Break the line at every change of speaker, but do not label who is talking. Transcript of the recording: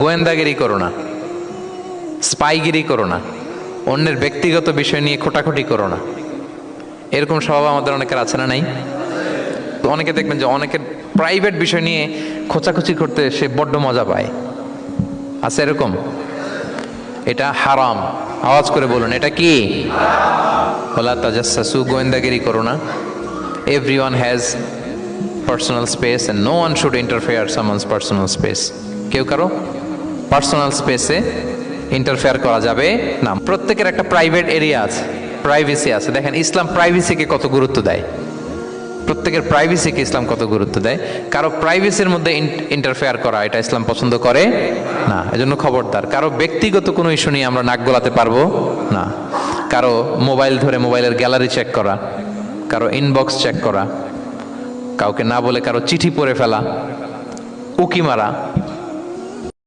গোয়েন্দাগিরি করো না, স্পাইগিরি করো না, অন্যের ব্যক্তিগত বিষয় নিয়ে খোটাখুটি করো না। এরকম স্বভাব আমাদের অনেকের আছে না নাই? অনেকে দেখবেন যে অনেকের প্রাইভেট বিষয় নিয়ে খোঁচাখুচি করতে সে বড্ড মজা পায়। আছে এরকম? এটা হারাম। আওয়াজ করে বলুন, এটা কি? ওয়ালা তাজাসসু, গোয়েন্দাগিরি করো না। Everyone has personal space and no one should interfere someone's personal space. কেউ কারো পার্সোনাল স্পেসে ইন্টারফেয়ার করা যাবে না। প্রত্যেকের একটা প্রাইভেট এরিয়া আছে, প্রাইভেসি আছে। দেখেন ইসলাম প্রাইভেসিকে কত গুরুত্ব দেয়। প্রত্যেকের প্রাইভেসিকে ইসলাম কত গুরুত্ব দেয়। কারো প্রাইভেসির মধ্যে ইন্টারফেয়ার করা এটা ইসলাম পছন্দ করে না। এজন্য খবরদার, কারো ব্যক্তিগত কোনো ইস্যু নিয়ে আমরা নাক গলাতে পারবো না। কারো মোবাইল ধরে মোবাইলের গ্যালারি চেক করা, কারো ইনবক্স চেক করা, কাউকে না বলে কারো চিঠি পড়ে ফেলা, উকি মারা,